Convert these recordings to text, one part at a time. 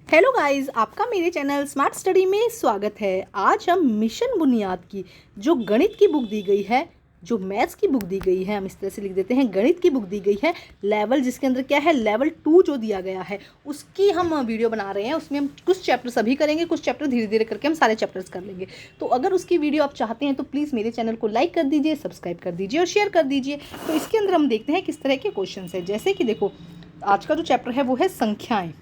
Hello guys, आपका मेरे channel smart study में स्वागत है। आज हम मिशन बुनियाद की जो गणित की बुक दी गई है, जो मैथ्स की बुक दी गई है, हम इस तरह से लिख देते हैं, गणित की बुक दी गई है लेवल, जिसके अंदर क्या है लेवल 2 जो दिया गया है, उसकी हम वीडियो बना रहे हैं। उसमें हम कुछ चैप्टर्स अभी करेंगे, कुछ चैप्टर धीरे धीरे करके हम सारे चैप्टर्स कर लेंगे। तो अगर उसकी वीडियो आप चाहते हैं तो प्लीज़ मेरे चैनल को लाइक कर दीजिए, सब्सक्राइब कर दीजिए और शेयर कर दीजिए। तो इसके अंदर हम देखते हैं किस तरह के क्वेश्चन है। जैसे कि देखो, आज का जो चैप्टर है वो है संख्याएँ।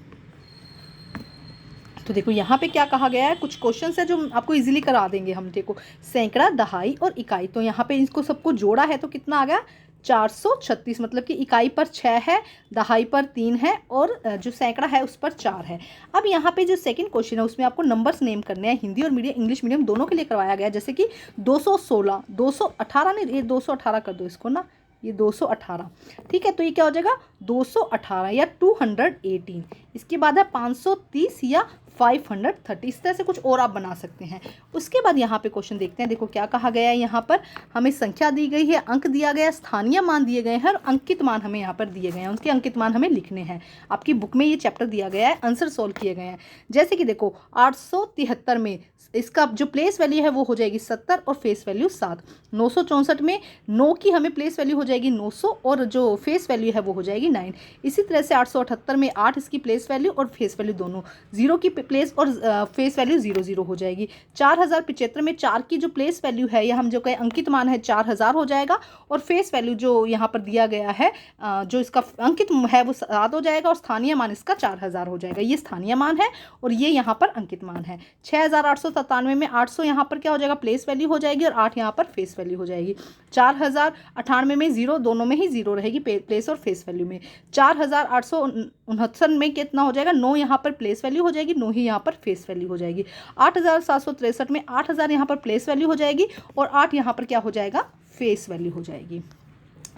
तो देखो यहाँ पे क्या कहा गया है, कुछ क्वेश्चन है जो आपको इजीली करा देंगे हम। देखो, सैकड़ा, दहाई और इकाई, तो यहाँ पे इसको सबको जोड़ा है तो कितना आ गया 436। मतलब कि इकाई पर 6 है, दहाई पर 3 है और जो सैकड़ा है उस पर 4 है। अब यहाँ पे जो सेकंड क्वेश्चन है उसमें आपको नंबर्स नेम करने हैं। हिंदी और मीडियम, इंग्लिश मीडियम दोनों के लिए करवाया गया है। जैसे कि 216, 218 नहीं, ये 218 कर दो इसको ना, ये 218। ठीक है, तो ये क्या हो जाएगा 218 या 218। इसके बाद है 530 या 530। इस तरह से कुछ और आप बना सकते हैं। उसके बाद यहाँ पे क्वेश्चन देखते हैं। देखो क्या कहा गया है, यहाँ पर हमें संख्या दी गई है, अंक दिया गया है, स्थानीय मान दिए गए हैं और अंकित मान हमें यहाँ पर दिए गए हैं। उनके अंकित मान हमें लिखने हैं। आपकी बुक में ये चैप्टर दिया गया है, आंसर सॉल्व किए गए हैं। जैसे कि देखो 873 में इसका जो प्लेस वैल्यू है वो हो जाएगी 70 और फेस वैल्यू 7। 964 में 9 की हमें प्लेस वैल्यू हो जाएगी 900 और जो फेस वैल्यू है वो हो जाएगी 9। इसी तरह से 878 में 8 इसकी प्लेस वैल्यू और फेस वैल्यू दोनों, 0 की प्लेस और फेस वैल्यू 0 हो जाएगी। 4075 में 4 की जो प्लेस वैल्यू है या हम जो कहें अंकित मान है 4000 हो जाएगा और फेस वैल्यू जो यहाँ पर दिया गया है जो इसका अंकित है वो 7 हो जाएगा और स्थानीय मान इसका 4000 हो जाएगा। ये स्थानीय मान है और ये यहाँ पर अंकित मान है। 6897 में 800 यहाँ पर क्या हो जाएगा प्लेस वैल्यू हो जाएगी और 8 यहाँ पर फेस वैल्यू हो जाएगी। 4098 में 0, दोनों में ही 0 रहेगी प्लेस और फेस वैल्यू में। 4869 में कितना हो जाएगा 9 यहाँ पर प्लेस वैल्यू हो जाएगी, 9 ही यहाँ पर फेस वैल्यू हो जाएगी। 8763 में 8000 यहाँ पर प्लेस वैल्यू हो जाएगी और 8 यहाँ पर क्या हो जाएगा फेस वैल्यू हो जाएगी।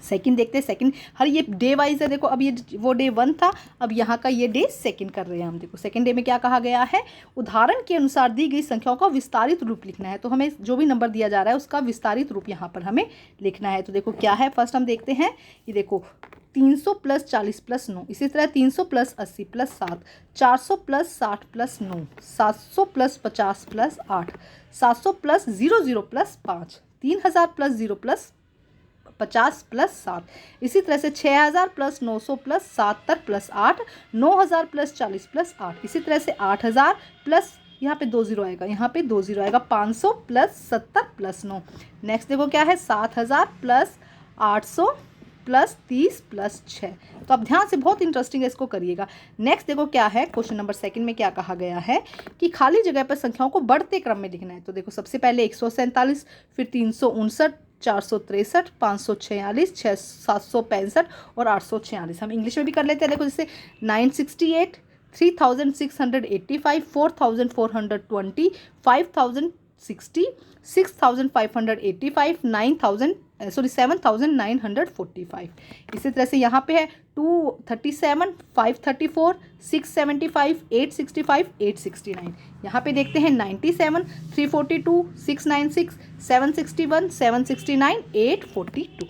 सेकंड देखते हैं। सेकंड हर ये डे वाइज है। देखो अब ये वो डे 1 था, अब यहाँ का ये डे सेकंड कर रहे हैं हम। देखो सेकंड डे में क्या कहा गया है, उदाहरण के अनुसार दी गई संख्याओं का विस्तारित रूप लिखना है। तो हमें जो भी नंबर दिया जा रहा है उसका विस्तारित रूप यहाँ पर हमें लिखना है। तो देखो क्या है, फर्स्ट हम देखते हैं। ये देखो 300 + 40 + 9, इसी तरह 300 + 80 + 7, 400 + 60 + 9, 700 + 50 + 8, 700 + 00 + 5, 3000 + 0 + 50 + 7। इसी तरह से 6000 + 900 + 70 + 8, 9000 + 40 + 8। इसी तरह से 8000 प्लस यहाँ पे 2 0 आएगा, यहाँ पे 2 0 आएगा, 500 + 70 + 9। नेक्स्ट देखो क्या है 7000 + 800 + 30 + 6। तो अब ध्यान से, बहुत इंटरेस्टिंग है, इसको करिएगा। नेक्स्ट देखो क्या है, क्वेश्चन नंबर सेकंड में क्या कहा गया है कि खाली जगह पर संख्याओं को बढ़ते क्रम में लिखना है। तो देखो सबसे पहले 147, फिर 359, 463, 546, 765 और 846। हम इंग्लिश में भी कर लेते हैं। देखो जैसे 968, 3685, 4420, 5060, 6585, 7945। इसी तरह से यहाँ पे है 237, 534, 675, 865, 869। यहाँ पे देखते हैं 97, 342, 696, 761, 769, 842।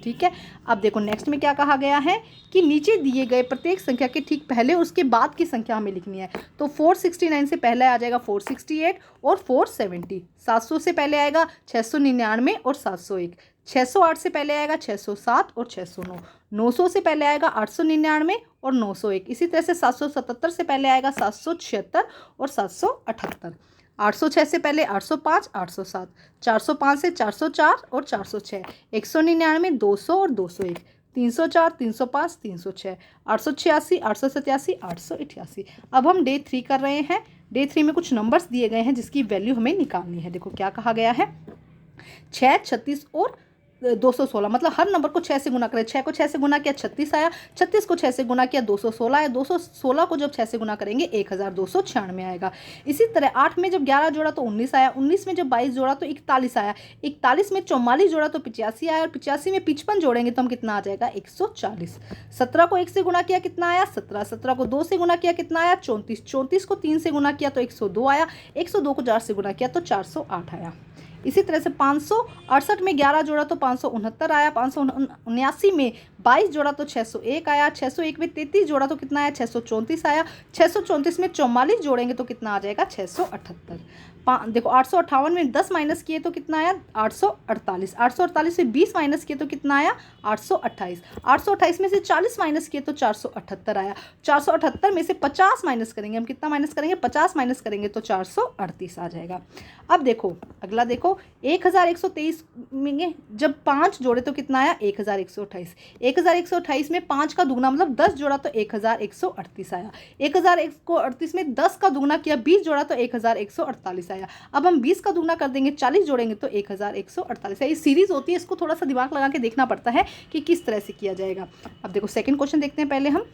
ठीक है, अब देखो नेक्स्ट में क्या कहा गया है कि नीचे दिए गए प्रत्येक संख्या के ठीक पहले उसके बाद की संख्या हमें लिखनी है। तो 469 से पहले आ जाएगा 468 और 470। 700 से पहले आएगा 699 और 701। 608 से पहले आएगा 607 और 609। 900 से पहले आएगा 899 और 901। इसी तरह से 777 से पहले आएगा 776 और 778। 806 से पहले 805, 807, 405 से 404 और 406, 199, 200 और 201, 304, 305, 306, 886, 887, 888। अब हम डे 3 कर रहे हैं। डे 3 में कुछ नंबर्स दिए गए हैं जिसकी वैल्यू हमें निकालनी है। देखो क्या कहा गया है, 6, 36 और 216। मतलब हर नंबर को 6 से गुना करें। 6 को 6 से गुना किया 36 आया, 36 को 6 से गुना किया 216 आया, 216 को जब 6 से गुना करेंगे 1296 आएगा। इसी तरह 8 में जब 11 जोड़ा तो 19 आया, 19 में जब 22 जोड़ा तो 41 आया, 41 में 44 जोड़ा तो 85 आया और 85 में 55 जोड़ेंगे तो हम कितना आ जाएगा 140। 17 को 1 से गुना किया कितना आया 17, 17 को 2 से गुना किया कितना आया 34, 34 को 3 से गुना किया तो 102 आया, 102 को 4 से गुना किया तो 408 आया। इसी तरह से 568 में 11 जोड़ा तो 569 आया, 579 में 22 जोड़ा तो 601 आया, 601 में 33 जोड़ा तो कितना आया 634 आया, 634 में 44 जोड़ेंगे तो कितना आ जाएगा 678। देखो 858 में 10 माइनस किए तो कितना आया 848, 848 में 20 माइनस किए तो कितना आया 828, 828 में से 40 माइनस किए तो 478 आया, 478 में से 50 माइनस करेंगे, हम कितना माइनस करेंगे 50 माइनस करेंगे तो 438 आ जाएगा। अब देखो अगला देखो 1123 में जब 5 जोड़े तो कितना आया 1128, 1128 में 5 का दुगना मतलब 10 जोड़ा तो 1138 आया, 1138 में 10 का दुगना किया 20 जोड़ा तो 1148 आया। अब हम 20 का दुगना कर देंगे 40 जोड़ेंगे तो 1148 है। ये सीरीज होती है, इसको थोड़ा सा दिमाग लगा के देखना पड़ता है कि किस तरह से किया जाएगा। अब देखो सेकंड क्वेश्चन देखते हैं पहले हम।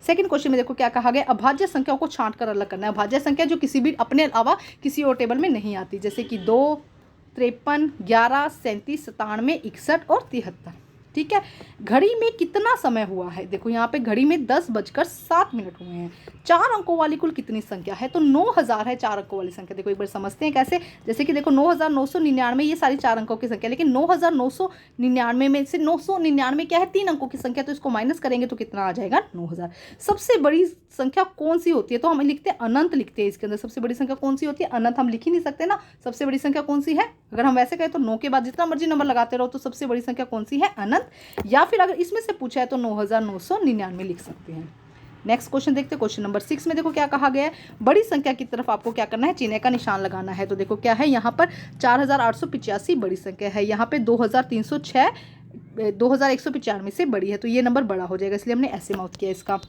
सेकंड क्वेश्चन में देखो क्या कहा गया, अभाज्य संख्याओं को छांट कर अलग करना है। अभाज्य संख्या जो किसी भी अपने अलावा किसी और टेबल में नहीं आती, जैसे कि 2, 53, 11, 37, 97, 61 और 73। ठीक है, घड़ी में कितना समय हुआ है, देखो यहाँ पे घड़ी में 10:07 हुए हैं। 4 अंकों वाली कुल कितनी संख्या है, तो 9000 है 4 अंकों वाली संख्या। देखो एक बार समझते हैं कैसे, जैसे कि देखो 9999 ये सारी 4 अंकों की संख्या, लेकिन 9999 में से 999 क्या है 3 अंकों की संख्या, तो इसको माइनस करेंगे तो कितना आ जाएगा 9000। सबसे बड़ी संख्या कौन सी होती है, तो हम लिखते हैं अनंत, लिखते हैं इसके अंदर। सबसे बड़ी संख्या कौन सी होती है, अनंत हम लिख ही नहीं सकते ना। सबसे बड़ी संख्या कौन सी है, अगर हम वैसे कहें तो 9 के बाद जितना मर्जी नंबर लगाते रहो, तो सबसे बड़ी संख्या कौन सी है, अनंत। या फिर अगर इसमें से पूछा है तो 9999 लिख सकते हैं। नेक्स्ट क्वेश्चन देखते हैं, क्वेश्चन नंबर 6 में देखो क्या कहा गया है, बड़ी संख्या की तरफ आपको क्या करना है, चिन्ह का निशान लगाना है। तो देखो क्या है, यहाँ पर 4885 बड़ी संख्या है, यहाँ पे 2306 2195 से बड़ी है, तो ये नंबर बड़ा हो जाएगा, इसलिए हमने ऐसे माउथ किया इसका।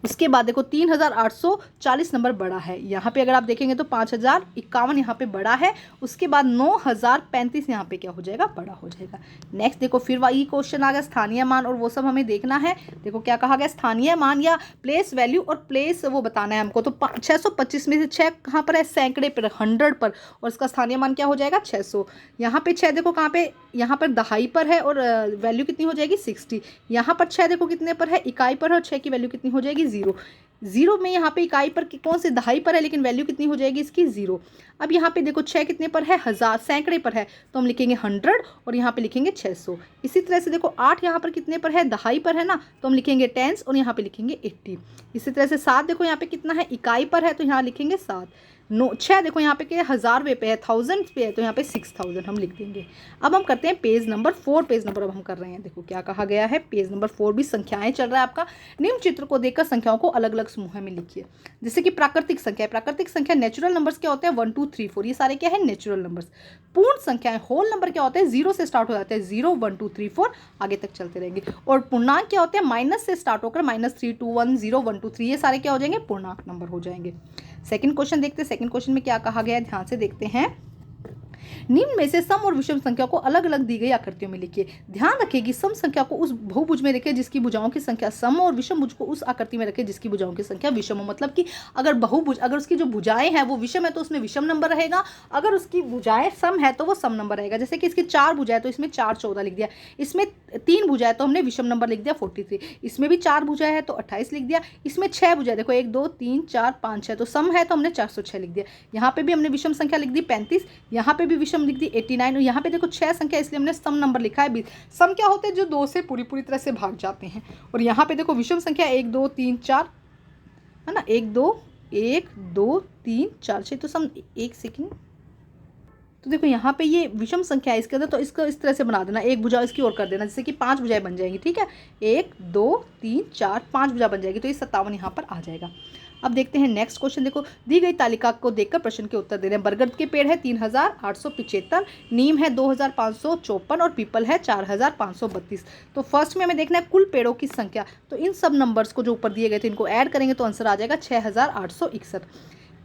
उसके बाद देखो 3840 नंबर बड़ा है, यहाँ पे अगर आप देखेंगे तो 5051 यहाँ पे बड़ा है। उसके बाद 9035 यहाँ पे क्या हो जाएगा, बड़ा हो जाएगा। नेक्स्ट देखो फिर वही क्वेश्चन आ गया, स्थानीय मान और वो सब हमें देखना है। देखो क्या कहा गया, स्थानीय मान या प्लेस वैल्यू और प्लेस वो बताना है हमको। तो 625 में से 6 कहाँ पर है, सैकड़े पर, 100 पर, और इसका स्थानीय मान क्या हो जाएगा 600। यहाँ पे 6 देखो कहाँ पे, यहाँ पर दहाई पर है और वैल्यू कितनी हो जाएगी 60। यहाँ पर 6 देखो कितने पर है, इकाई पर है, और 6 की वैल्यू कितनी हो जाएगी 0। 0 में यहाँ पे इकाई पर कौन से, दहाई पर है, लेकिन वैल्यू कितनी हो जाएगी इसकी 0। अब यहाँ पे देखो 6 कितने पर है, 1000, सैकड़े पर है, तो हम लिखेंगे 100 और यहाँ पे लिखेंगे 600। इसी तरह से देखो 8 यहाँ पर कितने पर है, दहाई पर है ना, तो हम लिखेंगे 10 और यहाँ पे लिखेंगे 80। इसी तरह से 7 देखो यहाँ पे कितना है, इकाई पर है, तो यहाँ लिखेंगे 7। 6 देखो यहाँ पे क्या 1000 रुपये पे है, 1000 पे है, तो यहाँ पे 6000 हम लिख देंगे। अब हम करते हैं पेज नंबर 4, पेज नंबर अब हम कर रहे हैं। देखो क्या कहा गया है, पेज नंबर 4 भी संख्याएं चल रहा है आपका। निम्न चित्र को देखकर संख्याओं को अलग अलग समूह में लिखिए। जैसे कि प्राकृतिक संख्या, प्राकृतिक संख्या नेचुरल नंबर्स क्या होते हैं 1 2 3 4, ये सारे क्या है नेचुरल नंबर्स। पूर्ण संख्याएं होल नंबर क्या होते हैं, 0 से स्टार्ट हो जाते हैं, 0 1 2 3 4 आगे तक चलते रहेंगे। और पूर्णांक क्या होते हैं, माइनस से स्टार्ट होकर -3 2 1 0 1 2 3, ये सारे क्या हो जाएंगे पूर्णांक नंबर हो जाएंगे। सेकंड क्वेश्चन देखते हैं, सेकंड क्वेश्चन में क्या कहा गया है, ध्यान से देखते हैं। निम्न में से सम और विषम संख्या को अलग अलग दी गई आकृतियों में लिखिए। ध्यान रखिए कि सम संख्या को उस बहुभुज में रखें जिसकी भुजाओं की संख्या सम हो, और विषम भुज को उस आकृति में रखें जिसकी भुजाओं की संख्या विषम हो। मतलब कि अगर बहुभुज, अगर उसकी जो भुजाएं हैं वो विषम है तो उसमें विषम नंबर रहेगा, अगर उसकी भुजाएं सम है तो वो सम नंबर रहेगा। जैसे कि इसकी 4 भुजाएं तो इसमें 4 14 लिख दिया, इसमें 3 भुजाएं तो हमने विषम नंबर लिख दिया 43, इसमें भी 4 भुजाएं है तो 28 लिख दिया, इसमें 6 भुजाएं देखो 1 2 3 4 5 6 तो सम है तो हमने 406 लिख दिया। यहाँ पे भी हमने विषम संख्या लिख दी 35, यहाँ पे भी विषम लिख दी 89, और यहाँ पे देखो 6 संख्या इसलिए हमने सम नंबर लिखा है 20। सम क्या होते हैं, जो 2 से पूरी तरह से भाग जाते हैं। और यहाँ पे देखो विषम संख्या 1 2 3 4 है ना, 1 2 3 4 6, तो सम, एक सेकेंड, तो देखो यहाँ पे ये विषम संख्या है इसके अंदर, तो इसको इस तरह से बना देना, एक भुजा इसकी ओर कर देना, जैसे कि 5 भुजाएं बन जाएंगी। ठीक है, 1 2 3 4 5 भुजा बन जाएगी, तो ये 57 यहाँ पर आ जाएगा। अब देखते हैं नेक्स्ट क्वेश्चन। देखो दी गई तालिका को देखकर प्रश्न के उत्तर दे रहे हैं। बरगद के पेड़ है 3875, नीम है 2554 और पीपल है 4532। तो फर्स्ट में हमें देखना है कुल पेड़ों की संख्या, तो इन सब नंबर्स को जो ऊपर दिए गए थे इनको ऐड करेंगे तो आंसर आ जाएगा 6861।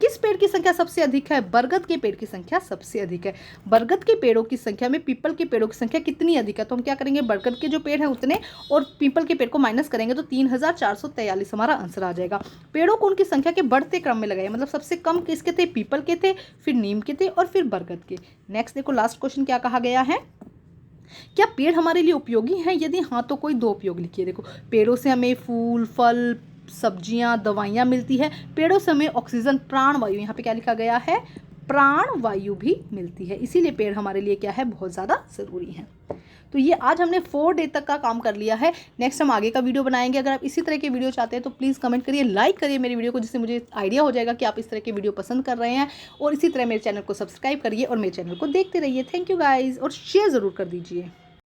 किस पेड़ की संख्या सबसे अधिक है, बरगद के पेड़ की संख्या सबसे अधिक है। बरगद के पेड़ों की संख्या में पीपल के पेड़ों की संख्या कितनी अधिक है, तो हम क्या करेंगे, बरगद के जो पेड़ है उतने और पीपल के पेड़ को माइनस करेंगे तो 3443 हमारा आंसर आ जाएगा। पेड़ों को उनकी संख्या के बढ़ते क्रम में लगाइए, मतलब सबसे कम किसके थे, पीपल के थे, फिर नीम के थे और फिर बरगद के। नेक्स्ट देखो लास्ट क्वेश्चन क्या कहा गया है, क्या पेड़ हमारे लिए उपयोगी हैं, यदि हाँ तो कोई 2 उपयोग लिखिए। देखो पेड़ों से हमें फूल फल सब्जियां दवाइयां मिलती है, पेड़ों से हमें ऑक्सीजन प्राणवायु, यहाँ पे क्या लिखा गया है प्राण वायु भी मिलती है। इसीलिए पेड़ हमारे लिए क्या है, बहुत ज़्यादा ज़रूरी है। तो ये आज हमने 4 डे तक का काम कर लिया है। नेक्स्ट हम आगे का वीडियो बनाएंगे। अगर आप इसी तरह के वीडियो चाहते हैं तो प्लीज़ कमेंट करिए, लाइक करिए मेरी वीडियो को, जिससे मुझे आइडिया हो जाएगा कि आप इस तरह के वीडियो पसंद कर रहे हैं। और इसी तरह मेरे चैनल को सब्सक्राइब करिए और मेरे चैनल को देखते रहिए। थैंक यू गाइज़, और शेयर ज़रूर कर दीजिए।